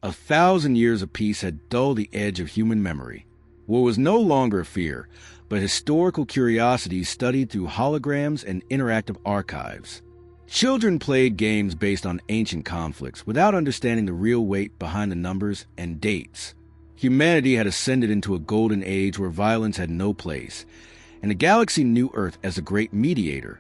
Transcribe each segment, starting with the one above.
1,000 years of peace had dulled the edge of human memory. War was no longer a fear, but historical curiosity studied through holograms and interactive archives. Children played games based on ancient conflicts without understanding the real weight behind the numbers and dates. Humanity had ascended into a golden age where violence had no place, and the galaxy knew Earth as a great mediator,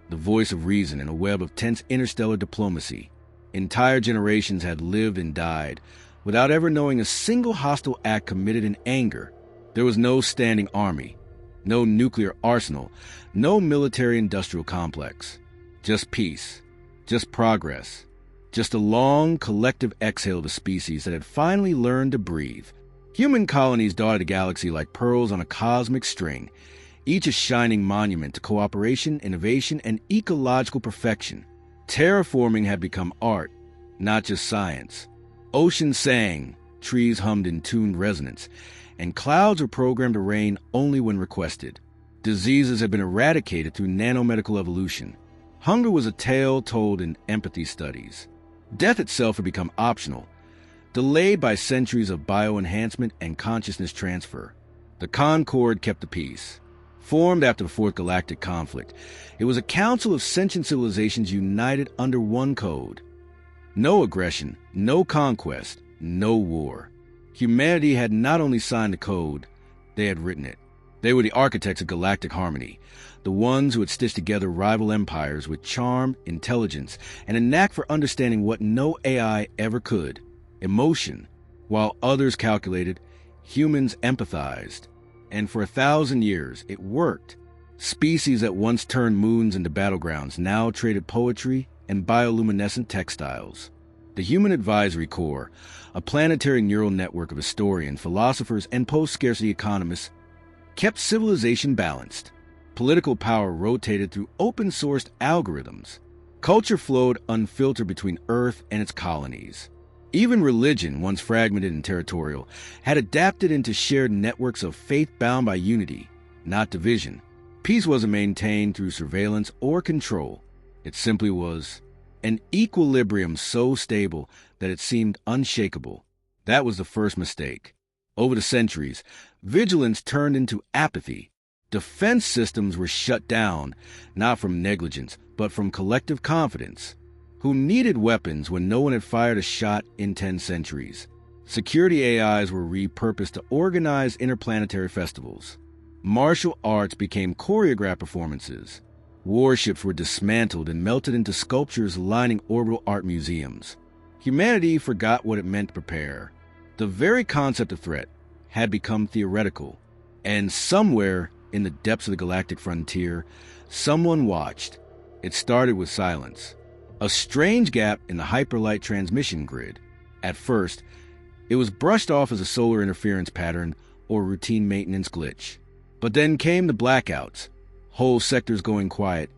the voice of reason in a web of tense interstellar diplomacy. Entire generations had lived and died without ever knowing a single hostile act committed in anger. There was no standing army, no nuclear arsenal, no military-industrial complex. Just peace, just progress, just a long, collective exhale of a species that had finally learned to breathe. Human colonies dotted the galaxy like pearls on a cosmic string, each a shining monument to cooperation, innovation, and ecological perfection. Terraforming had become art, not just science. Oceans sang, trees hummed in tuned resonance, and clouds were programmed to rain only when requested. Diseases had been eradicated through nanomedical evolution. Hunger was a tale told in empathy studies. Death itself had become optional, delayed by centuries of bioenhancement and consciousness transfer. The Concord kept the peace. Formed after the Fourth Galactic Conflict, it was a council of sentient civilizations united under one code. No aggression, no conquest, no war. Humanity had not only signed the code, they had written it. They were the architects of galactic harmony, the ones who had stitched together rival empires with charm, intelligence, and a knack for understanding what no AI ever could, emotion. While others calculated, humans empathized. And for 1,000 years, it worked. Species that once turned moons into battlegrounds now traded poetry and bioluminescent textiles. The Human Advisory Corps, a planetary neural network of historians, philosophers, and post-scarcity economists, kept civilization balanced. Political power rotated through open-sourced algorithms. Culture flowed unfiltered between Earth and its colonies. Even religion, once fragmented and territorial, had adapted into shared networks of faith bound by unity, not division. Peace wasn't maintained through surveillance or control. It simply was an equilibrium so stable that it seemed unshakable. That was the first mistake. Over the centuries, vigilance turned into apathy. Defense systems were shut down, not from negligence, but from collective confidence. Who needed weapons when no one had fired a shot in 10 centuries? Security AIs were repurposed to organize interplanetary festivals. Martial arts became choreographed performances. Warships were dismantled and melted into sculptures lining orbital art museums. Humanity forgot what it meant to prepare. The very concept of threat had become theoretical, and somewhere in the depths of the galactic frontier, someone watched. It started with silence. A strange gap in the hyperlight transmission grid. At first, it was brushed off as a solar interference pattern or routine maintenance glitch. But then came the blackouts, whole sectors going quiet,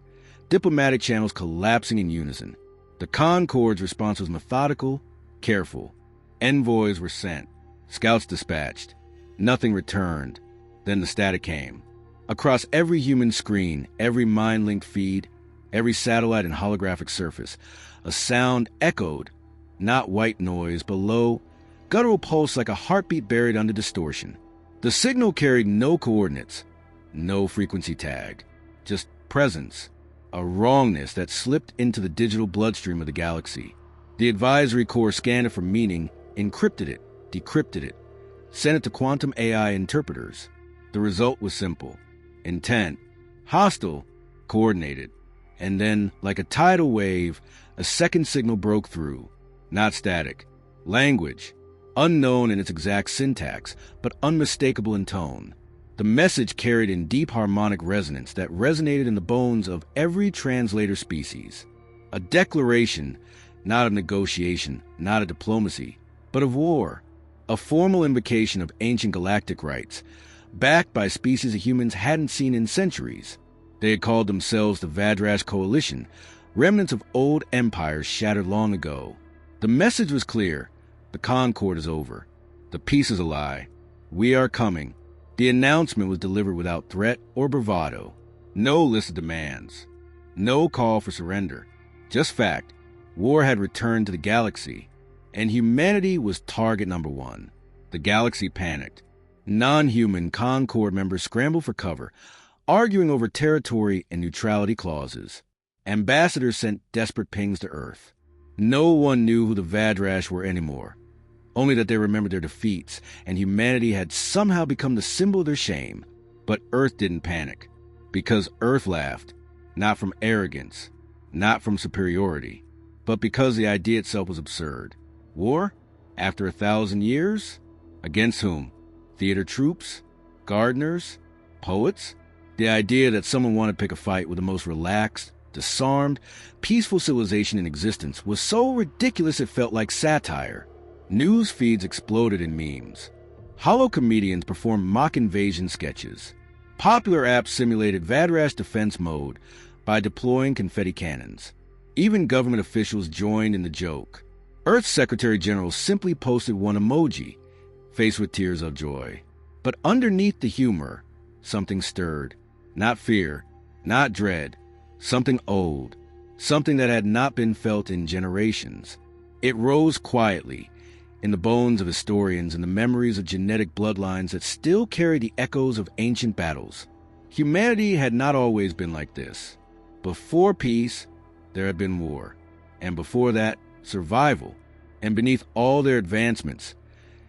diplomatic channels collapsing in unison. The Concord's response was methodical, careful. Envoys were sent, scouts dispatched. Nothing returned. Then the static came. Across every human screen, every mind-linked feed, every satellite and holographic surface, a sound echoed, not white noise, but low, guttural pulse like a heartbeat buried under distortion. The signal carried no coordinates, no frequency tag, just presence, a wrongness that slipped into the digital bloodstream of the galaxy. The advisory corps scanned it for meaning, encrypted it, decrypted it, sent it to quantum AI interpreters. The result was simple. Intent, hostile, coordinated. And then, like a tidal wave, a second signal broke through. Not static. Language. Unknown in its exact syntax, but unmistakable in tone. The message carried in deep harmonic resonance that resonated in the bones of every translator species. A declaration, not of negotiation, not of diplomacy, but of war. A formal invocation of ancient galactic rights, backed by species of humans hadn't seen in centuries. They had called themselves the Vadrash Coalition, remnants of old empires shattered long ago. The message was clear. The Concord is over. The peace is a lie. We are coming. The announcement was delivered without threat or bravado. No list of demands. No call for surrender. Just fact. War had returned to the galaxy. and humanity was target number one. The galaxy panicked. Non-human Concord members scrambled for cover, arguing over territory and neutrality clauses. Ambassadors sent desperate pings to Earth. No one knew who the Vadrash were anymore, only that they remembered their defeats, and humanity had somehow become the symbol of their shame. But Earth didn't panic, because Earth laughed, not from arrogance, not from superiority, but because the idea itself was absurd. War? After 1,000 years? Against whom? Theater troops? Gardeners? Poets? The idea that someone wanted to pick a fight with the most relaxed, disarmed, peaceful civilization in existence was so ridiculous it felt like satire. News feeds exploded in memes. Hollow comedians performed mock invasion sketches. Popular apps simulated Vadrash defense mode by deploying confetti cannons. Even government officials joined in the joke. Earth's Secretary General simply posted one emoji, faced with tears of joy. But underneath the humor, something stirred. Not fear, not dread. Something old. Something that had not been felt in generations. It rose quietly, in the bones of historians and the memories of genetic bloodlines that still carry the echoes of ancient battles. Humanity had not always been like this. Before peace, there had been war. And before that, survival. And beneath all their advancements,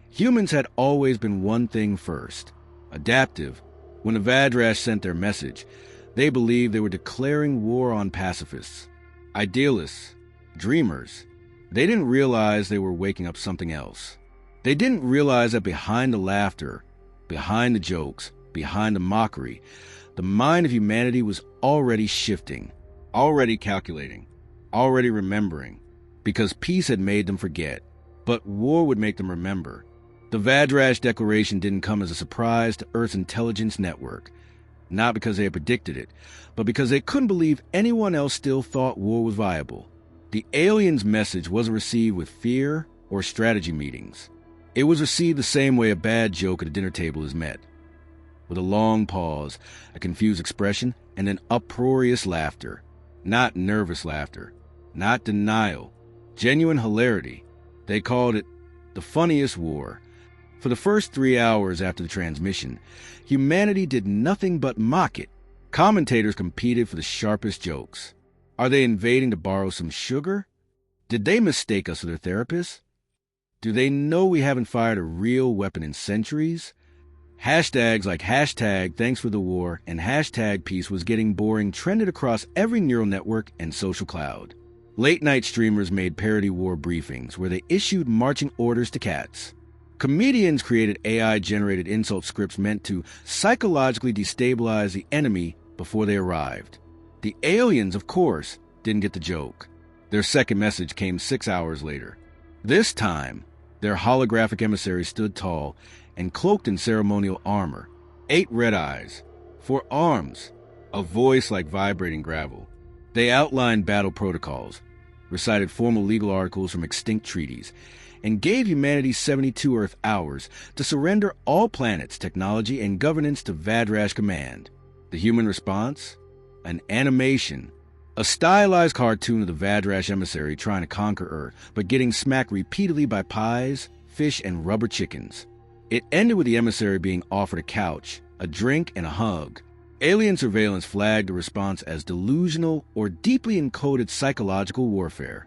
humans had always been one thing first: adaptive. When the Vadrash sent their message, they believed they were declaring war on pacifists, idealists, dreamers. They didn't realize they were waking up something else. They didn't realize that behind the laughter, behind the jokes, behind the mockery, the mind of humanity was already shifting, already calculating, already remembering, because peace had made them forget, but war would make them remember. The Vadrash Declaration didn't come as a surprise to Earth's intelligence network, not because they had predicted it, but because they couldn't believe anyone else still thought war was viable. The aliens' message wasn't received with fear or strategy meetings. It was received the same way a bad joke at a dinner table is met, with a long pause, a confused expression, and then uproarious laughter. Not nervous laughter, not denial, genuine hilarity. They called it the funniest war. For the first 3 hours after the transmission, humanity did nothing but mock it. Commentators competed for the sharpest jokes. Are they invading to borrow some sugar? Did they mistake us for their therapists? Do they know we haven't fired a real weapon in centuries? Hashtags like hashtag thanks for the war and hashtag peace was getting boring trended across every neural network and social cloud. Late-night streamers made parody war briefings where they issued marching orders to cats. Comedians created AI-generated insult scripts meant to psychologically destabilize the enemy before they arrived. The aliens, of course, didn't get the joke. Their second message came 6 hours later. This time, their holographic emissary stood tall and cloaked in ceremonial armor, 8 red eyes, 4 arms, a voice like vibrating gravel. They outlined battle protocols, recited formal legal articles from extinct treaties, and gave humanity 72 Earth hours to surrender all planets, technology, and governance to Vadrash command. The human response? An animation. A stylized cartoon of the Vadrash emissary trying to conquer Earth, but getting smacked repeatedly by pies, fish, and rubber chickens. It ended with the emissary being offered a couch, a drink, and a hug. Alien surveillance flagged the response as delusional or deeply encoded psychological warfare.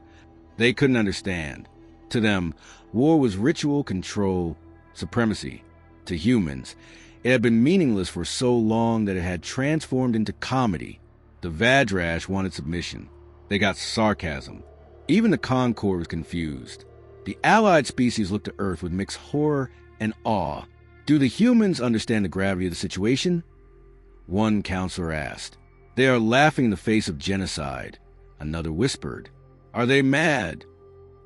They couldn't understand. To them, war was ritual, control, supremacy. To humans, it had been meaningless for so long that it had transformed into comedy. The Vadrash wanted submission. They got sarcasm. Even the Concord was confused. The allied species looked to Earth with mixed horror and awe. Do the humans understand the gravity of the situation? One counselor asked. They are laughing in the face of genocide. Another whispered. Are they mad?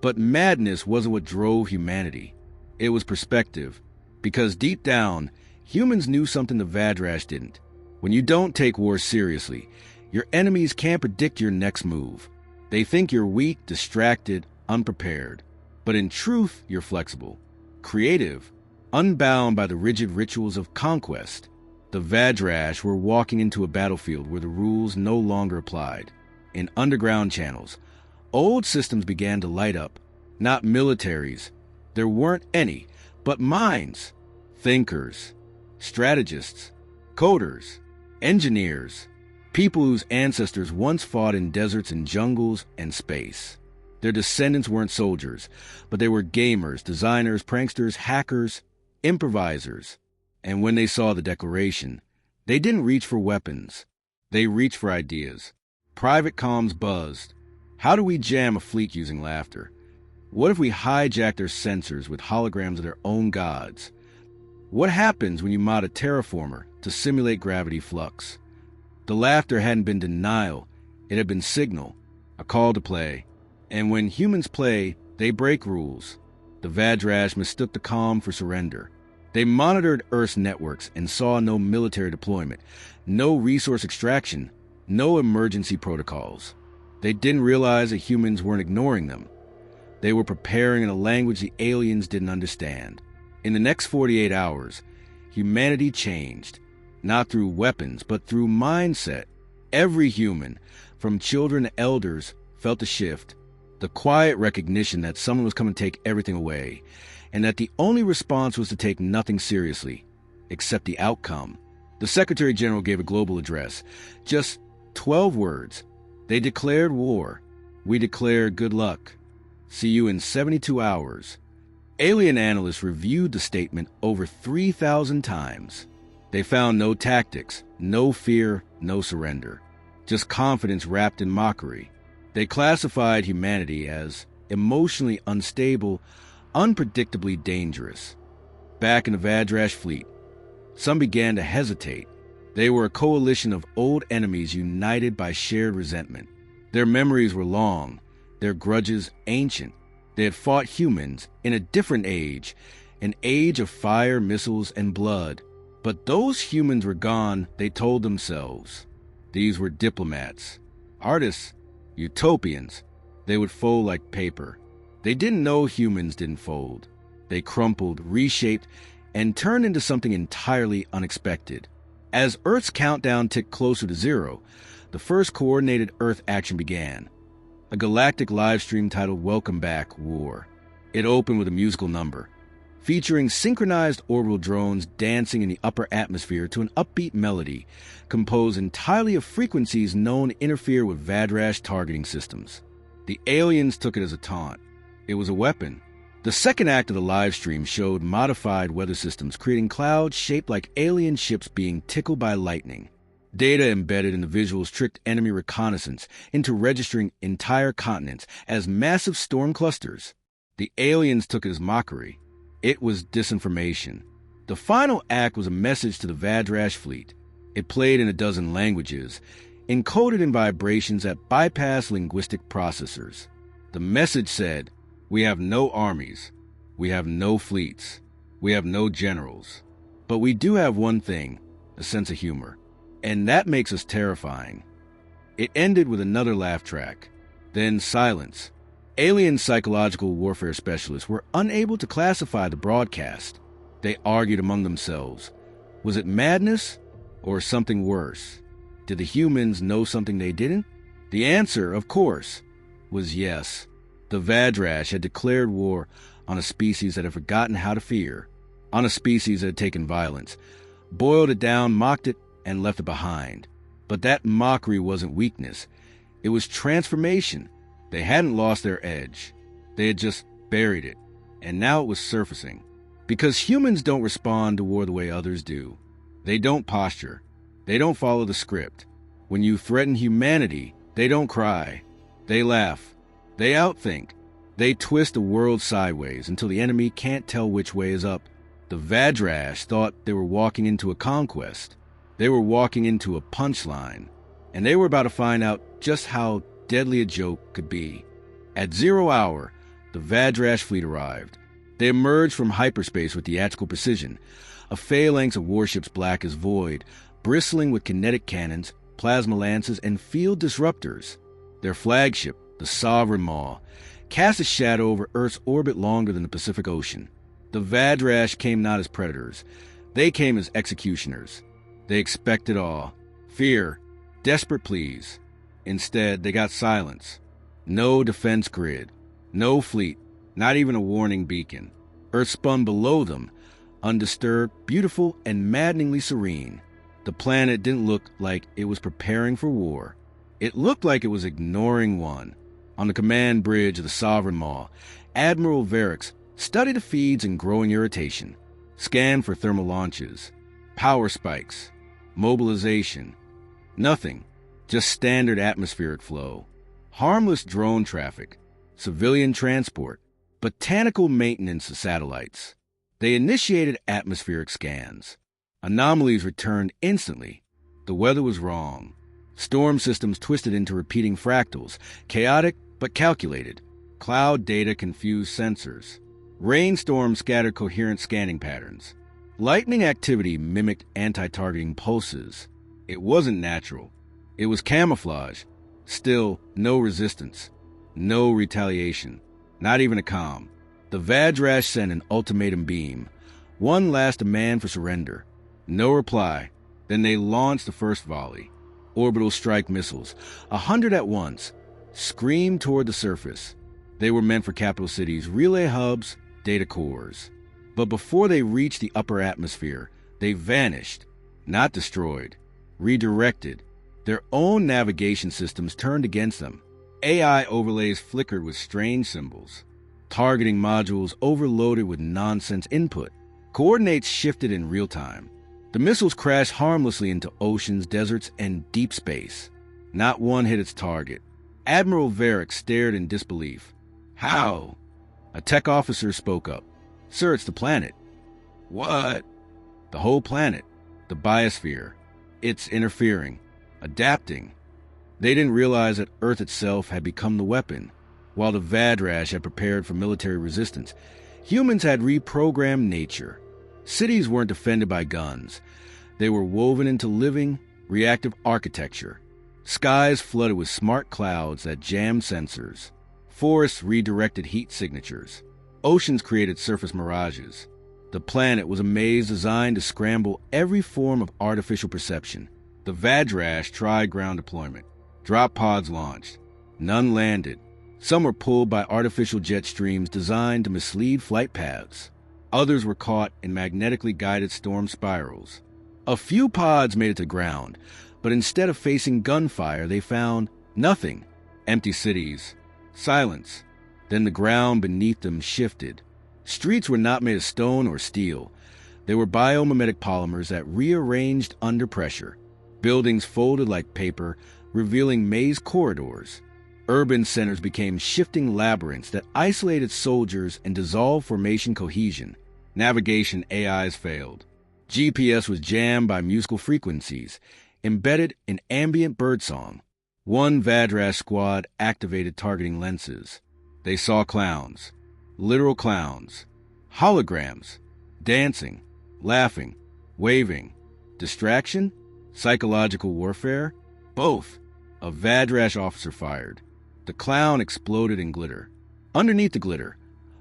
But madness wasn't what drove humanity. It was perspective. Because deep down, humans knew something the Vadrash didn't. When you don't take war seriously, your enemies can't predict your next move. They think you're weak, distracted, unprepared. But in truth, you're flexible, creative, unbound by the rigid rituals of conquest. The Vadrash were walking into a battlefield where the rules no longer applied. In underground channels, old systems began to light up, Not militaries. There weren't any, but minds, thinkers, strategists, coders, engineers, people whose ancestors once fought in deserts and jungles and space. Their descendants weren't soldiers, but they were gamers, designers, pranksters, hackers, improvisers. And when they saw the Declaration, they didn't reach for weapons. They reached for ideas. Private comms buzzed. How do we jam a fleet using laughter? What if we hijack their sensors with holograms of their own gods? What happens when you mod a terraformer to simulate gravity flux? The laughter hadn't been denial. It had been signal, a call to play. And when humans play, they break rules. The Vadrash mistook the calm for surrender. They monitored Earth's networks and saw no military deployment, no resource extraction, no emergency protocols. They didn't realize that humans weren't ignoring them. They were preparing in a language the aliens didn't understand. In the next 48 hours, humanity changed, not through weapons, but through mindset. Every human, from children to elders, felt the shift, the quiet recognition that someone was coming to take everything away, and that the only response was to take nothing seriously, except the outcome. The Secretary General gave a global address, just 12 words. They declared war. We declare good luck. See you in 72 hours. Alien analysts reviewed the statement over 3,000 times. They found no tactics, no fear, no surrender. Just confidence wrapped in mockery. They classified humanity as emotionally unstable, unpredictably dangerous. Back in the Vadrash fleet, some began to hesitate. They were a coalition of old enemies united by shared resentment. Their memories were long, their grudges ancient. They had fought humans in a different age, an age of fire, missiles, and blood. But those humans were gone, they told themselves. These were diplomats, artists, utopians. They would fold like paper. They didn't know humans didn't fold. They crumpled, reshaped, and turned into something entirely unexpected. As Earth's countdown ticked closer to zero, the first coordinated Earth action began. A galactic livestream titled Welcome Back, War. It opened with a musical number, featuring synchronized orbital drones dancing in the upper atmosphere to an upbeat melody, composed entirely of frequencies known to interfere with Vadrash targeting systems. The aliens took it as a taunt. It was a weapon. The second act of the live stream showed modified weather systems creating clouds shaped like alien ships being tickled by lightning. Data embedded in the visuals tricked enemy reconnaissance into registering entire continents as massive storm clusters. The aliens took it as mockery. It was disinformation. The final act was a message to the Vadrash fleet. It played in a dozen languages, encoded in vibrations that bypass linguistic processors. The message said, "We have no armies. We have no fleets. We have no generals. But we do have one thing, a sense of humor. And that makes us terrifying." It ended with another laugh track. Then silence. Alien psychological warfare specialists were unable to classify the broadcast. They argued among themselves. Was it madness or something worse? Did the humans know something they didn't? The answer, of course, was yes. The Vadrash had declared war on a species that had forgotten how to fear, on a species that had taken violence, boiled it down, mocked it, and left it behind. But that mockery wasn't weakness. It was transformation. They hadn't lost their edge. They had just buried it. And now it was surfacing. Because humans don't respond to war the way others do. They don't posture. They don't follow the script. When you threaten humanity, they don't cry. They laugh. They outthink. They twist the world sideways until the enemy can't tell which way is up. The Vadrash thought they were walking into a conquest. They were walking into a punchline, and they were about to find out just how deadly a joke could be. At 0 hour, the Vadrash fleet arrived. They emerged from hyperspace with theatrical precision, a phalanx of warships black as void, bristling with kinetic cannons, plasma lances, and field disruptors. Their flagship, the Sovereign Maw, cast a shadow over Earth's orbit longer than the Pacific Ocean. The Vadrash came not as predators. They came as executioners. They expected awe, fear, desperate pleas. Instead, they got silence. No defense grid, no fleet, Not even a warning beacon. Earth spun below them, undisturbed, beautiful, and maddeningly serene. The planet didn't look like it was preparing for war. It looked like it was ignoring one. On the command bridge of the Sovereign Maw, Admiral Varix studied the feeds in growing irritation, scanned for thermal launches, power spikes, mobilization. Nothing, just standard atmospheric flow, harmless drone traffic, civilian transport, botanical maintenance of satellites. They initiated atmospheric scans. Anomalies returned instantly. The weather was wrong. Storm systems twisted into repeating fractals, chaotic but calculated. Cloud data confused sensors. Rainstorms scattered coherent scanning patterns. Lightning activity mimicked anti-targeting pulses. It wasn't natural. It was camouflage. Still, no resistance. No retaliation. Not even a calm. The Vadrash sent an ultimatum beam. One last demand for surrender. No reply. Then they launched the first volley. Orbital strike missiles, 100 at once, screamed toward the surface. They were meant for capital cities, relay hubs, data cores. But before they reached the upper atmosphere, they vanished. Not destroyed. Redirected. Their own navigation systems turned against them. AI overlays flickered with strange symbols. Targeting modules overloaded with nonsense input. Coordinates shifted in real time. The missiles crashed harmlessly into oceans, deserts, and deep space. Not one hit its target. Admiral Varix stared in disbelief. How? A tech officer spoke up. Sir, it's the planet. What? The whole planet. The biosphere. It's interfering. Adapting. They didn't realize that Earth itself had become the weapon. While the Vadrash had prepared for military resistance, humans had reprogrammed nature. Cities weren't defended by guns. They were woven into living, reactive architecture. Skies flooded with smart clouds that jammed sensors. Forests redirected heat signatures. Oceans created surface mirages. The planet was a maze designed to scramble every form of artificial perception. The Vadrash tried ground deployment. Drop pods launched. None landed. Some were pulled by artificial jet streams designed to mislead flight paths. Others were caught in magnetically guided storm spirals. A few pods made it to ground, but instead of facing gunfire, they found nothing. Empty cities. Silence. Then the ground beneath them shifted. Streets were not made of stone or steel. They were biomimetic polymers that rearranged under pressure. Buildings folded like paper, revealing maze corridors. Urban centers became shifting labyrinths that isolated soldiers and dissolved formation cohesion. Navigation AIs failed. GPS was jammed by musical frequencies, embedded in ambient birdsong. One Vadrash squad activated targeting lenses. They saw clowns. Literal clowns. Holograms. Dancing. Laughing. Waving. Distraction? Psychological warfare? Both. A Vadrash officer fired. The clown exploded in glitter. Underneath the glitter,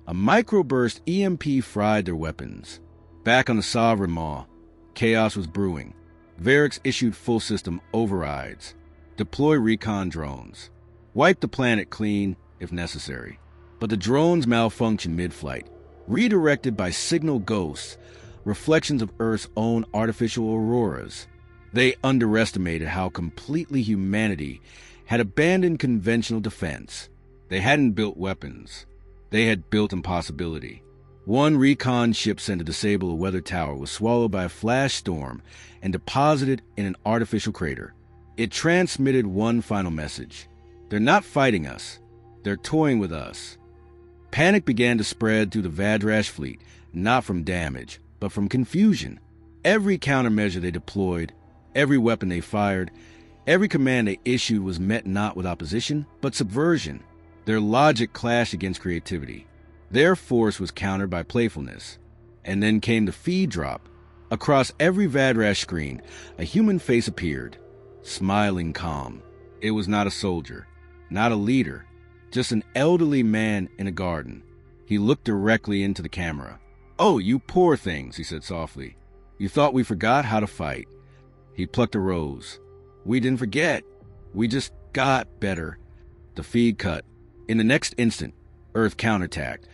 a microburst EMP fried their weapons. Back on the Sovereign Maw, chaos was brewing. Varix issued full system overrides. Deploy recon drones. Wipe the planet clean if necessary. But the drones malfunctioned mid-flight, redirected by signal ghosts, reflections of Earth's own artificial auroras. They underestimated how completely humanity had abandoned conventional defense. They hadn't built weapons. They had built impossibility. One recon ship sent to disable a weather tower was swallowed by a flash storm and deposited in an artificial crater. It transmitted one final message. They're not fighting us. They're toying with us. Panic began to spread through the Vadrash fleet, not from damage, but from confusion. Every countermeasure they deployed, every weapon they fired, every command they issued was met not with opposition, but subversion. Their logic clashed against creativity. Their force was countered by playfulness. And then came the feed drop. Across every Vadrash screen, a human face appeared, smiling calm. It was not a soldier, not a leader, just an elderly man in a garden. He looked directly into the camera. "Oh, you poor things," he said softly. "You thought we forgot how to fight." He plucked a rose. "We didn't forget. We just got better." The feed cut. In the next instant, Earth counterattacked,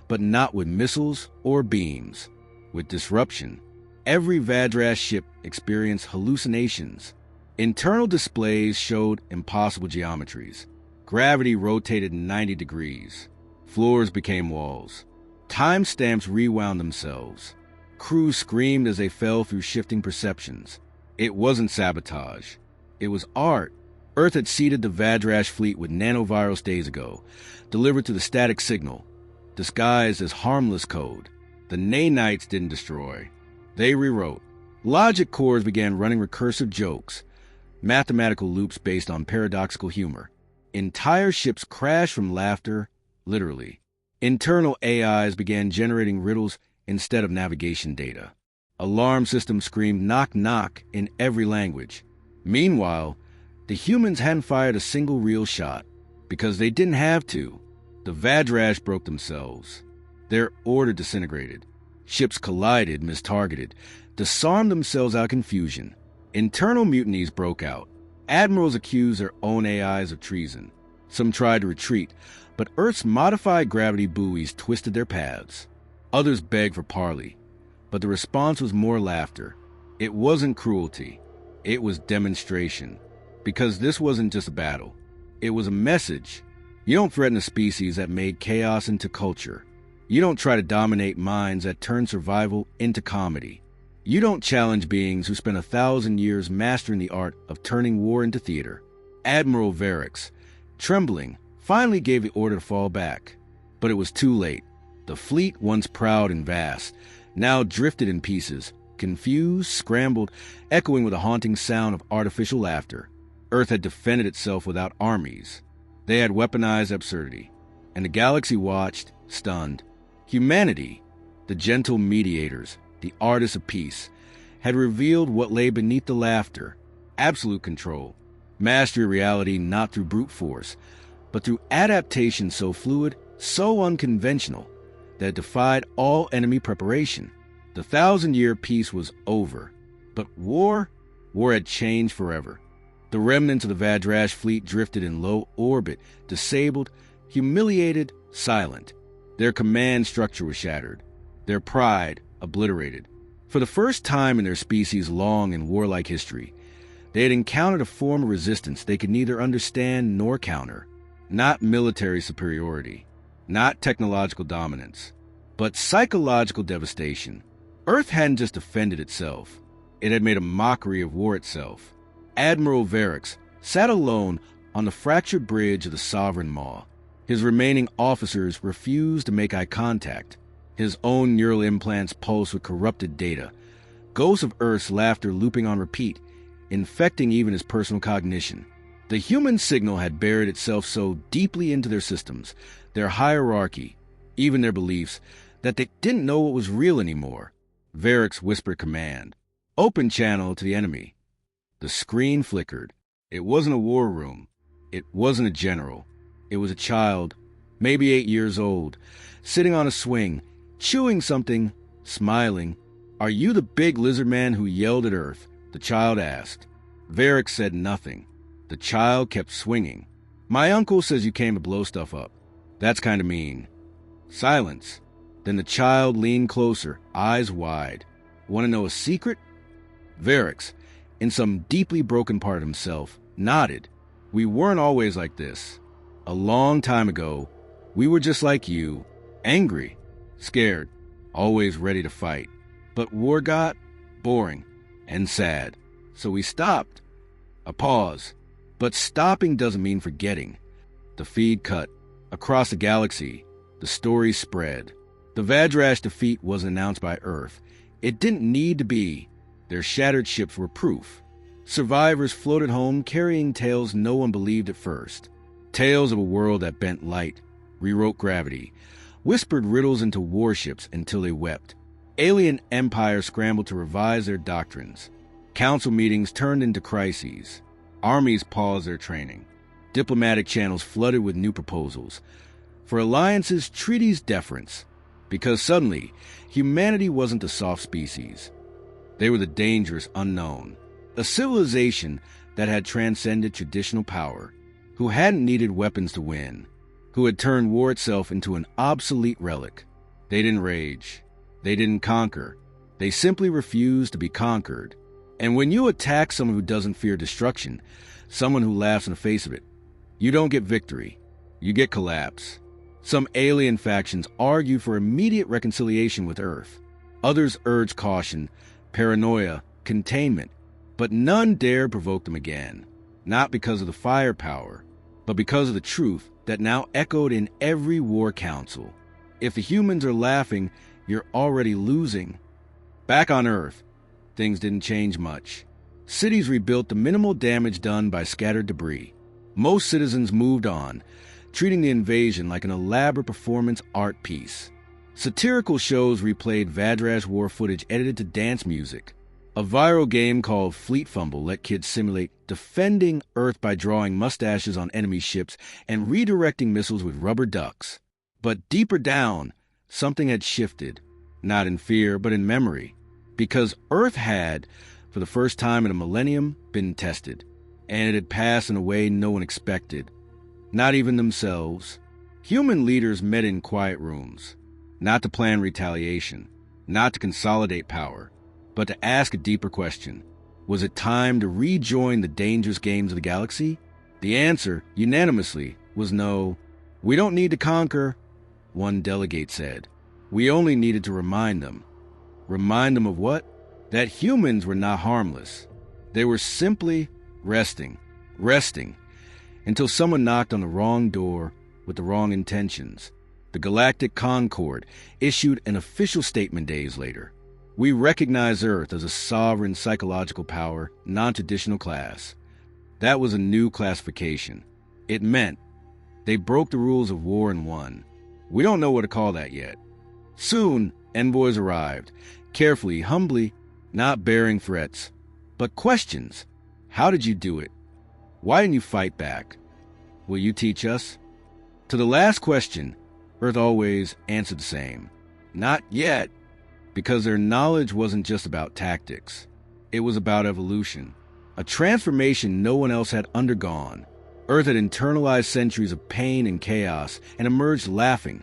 but not with missiles or beams. With disruption, every Vadrash ship experienced hallucinations. Internal displays showed impossible geometries. Gravity rotated 90 degrees. Floors became walls. Timestamps rewound themselves. Crews screamed as they fell through shifting perceptions. It wasn't sabotage. It was art. Earth had seeded the Vadrash fleet with nanovirus days ago, delivered to the static signal, disguised as harmless code. The Nanites didn't destroy. They rewrote. Logic cores began running recursive jokes, mathematical loops based on paradoxical humor. Entire ships crashed from laughter, literally. Internal AIs began generating riddles instead of navigation data. Alarm systems screamed knock knock in every language. Meanwhile, the humans hadn't fired a single real shot, because they didn't have to. The Vadrash broke themselves. Their order disintegrated. Ships collided, mistargeted, disarmed themselves out of confusion. Internal mutinies broke out. Admirals accused their own AIs of treason. Some tried to retreat, but Earth's modified gravity buoys twisted their paths. Others begged for parley, but the response was more laughter. It wasn't cruelty. It was demonstration. Because this wasn't just a battle. It was a message. You don't threaten a species that made chaos into culture. You don't try to dominate minds that turn survival into comedy. You don't challenge beings who spent 1,000 years mastering the art of turning war into theater. Admiral Varix, trembling, finally gave the order to fall back. But it was too late. The fleet, once proud and vast, now drifted in pieces, confused, scrambled, echoing with a haunting sound of artificial laughter. Earth had defended itself without armies. They had weaponized absurdity. And the galaxy watched, stunned. Humanity, the gentle mediators, the artists of peace, had revealed what lay beneath the laughter. Absolute control. Mastery of reality not through brute force, but through adaptation so fluid, so unconventional, that it defied all enemy preparation. The 1,000-year peace was over. But war had changed forever. The remnants of the Vadrash fleet drifted in low orbit, disabled, humiliated, silent. Their command structure was shattered. Their pride obliterated. For the first time in their species' long and warlike history, they had encountered a form of resistance they could neither understand nor counter. Not military superiority, not technological dominance, but psychological devastation. Earth hadn't just defended itself. It had made a mockery of war itself. Admiral Varix sat alone on the fractured bridge of the Sovereign Maw. His remaining officers refused to make eye contact. His own neural implants pulsed with corrupted data. Ghosts of Earth's laughter looping on repeat, infecting even his personal cognition. The human signal had buried itself so deeply into their systems, their hierarchy, even their beliefs, that they didn't know what was real anymore. Varix whispered command. Open channel to the enemy. The screen flickered. It wasn't a war room. It wasn't a general. It was a child, maybe 8 years old, sitting on a swing, chewing something, smiling. Are you the big lizard man who yelled at Earth? The child asked. Varix said nothing. The child kept swinging. My uncle says you came to blow stuff up. That's kind of mean. Silence. Then the child leaned closer, eyes wide. Want to know a secret? Varix, in some deeply broken part of himself, nodded. We weren't always like this. A long time ago, we were just like you, angry, scared, always ready to fight. But war got boring and sad. So we stopped. A pause. But stopping doesn't mean forgetting. The feed cut. Across the galaxy, the story spread. The Vadrash defeat was announced by Earth. It didn't need to be. Their shattered ships were proof. Survivors floated home carrying tales no one believed at first. Tales of a world that bent light, rewrote gravity, whispered riddles into warships until they wept. Alien empires scrambled to revise their doctrines. Council meetings turned into crises. Armies paused their training. Diplomatic channels flooded with new proposals. For alliances, treaties, deference. Because suddenly, humanity wasn't the soft species. They were the dangerous unknown. A civilization that had transcended traditional power, who hadn't needed weapons to win. who had turned war itself into an obsolete relic. They didn't rage. They didn't conquer. They simply refused to be conquered. And when you attack someone who doesn't fear destruction, someone who laughs in the face of it, you don't get victory. You get collapse. Some alien factions argue for immediate reconciliation with Earth. Others urge caution, paranoia, containment, but none dare provoke them again, not because of the firepower, but because of the truth that now echoed in every war council. If the humans are laughing, you're already losing. Back on Earth, things didn't change much. Cities rebuilt the minimal damage done by scattered debris. Most citizens moved on, treating the invasion like an elaborate performance art piece. Satirical shows replayed Vadrash war footage edited to dance music. A viral game called Fleet Fumble let kids simulate defending Earth by drawing mustaches on enemy ships and redirecting missiles with rubber ducks. But deeper down, something had shifted, not in fear, but in memory, because Earth had, for the first time in a millennium, been tested, and it had passed in a way no one expected, not even themselves. Human leaders met in quiet rooms, not to plan retaliation, not to consolidate power, but to ask a deeper question. Was it time to rejoin the dangerous games of the galaxy? The answer, unanimously, was no. We don't need to conquer, one delegate said. We only needed to remind them. Remind them of what? That humans were not harmless. They were simply resting, until someone knocked on the wrong door with the wrong intentions. The Galactic Concord issued an official statement days later. We recognize Earth as a sovereign psychological power, non-traditional class. That was a new classification. It meant they broke the rules of war and won. We don't know what to call that yet. Soon, envoys arrived, carefully, humbly, not bearing threats, but questions. How did you do it? Why didn't you fight back? Will you teach us? To the last question, Earth always answered the same. Not yet. Because their knowledge wasn't just about tactics. It was about evolution. A transformation no one else had undergone. Earth had internalized centuries of pain and chaos and emerged laughing,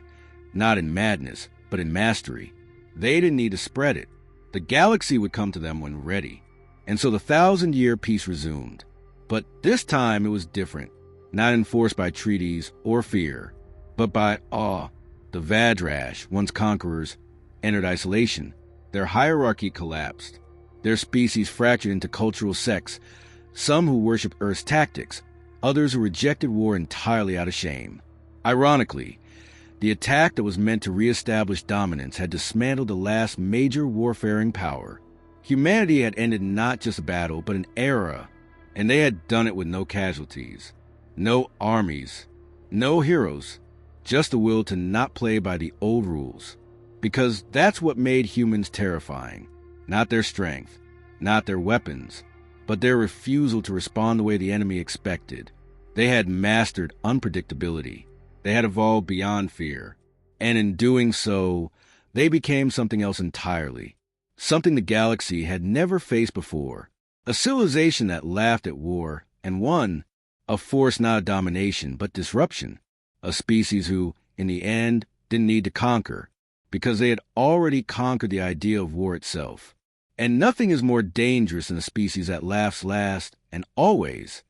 not in madness, but in mastery. They didn't need to spread it. The galaxy would come to them when ready. And so the 1,000-year peace resumed. But this time it was different, not enforced by treaties or fear, but by awe. The Vadrash, once conquerors, entered isolation. Their hierarchy collapsed. Their species fractured into cultural sects, some who worshiped Earth's tactics, others who rejected war entirely out of shame. Ironically, the attack that was meant to reestablish dominance had dismantled the last major warfaring power. Humanity had ended not just a battle, but an era, and they had done it with no casualties, no armies, no heroes, just the will to not play by the old rules. Because that's what made humans terrifying. Not their strength, not their weapons, but their refusal to respond the way the enemy expected. They had mastered unpredictability. They had evolved beyond fear. And in doing so, they became something else entirely. Something the galaxy had never faced before. A civilization that laughed at war and won. A force not of domination, but disruption. A species who, in the end, didn't need to conquer, because they had already conquered the idea of war itself. And nothing is more dangerous than a species that laughs last and always.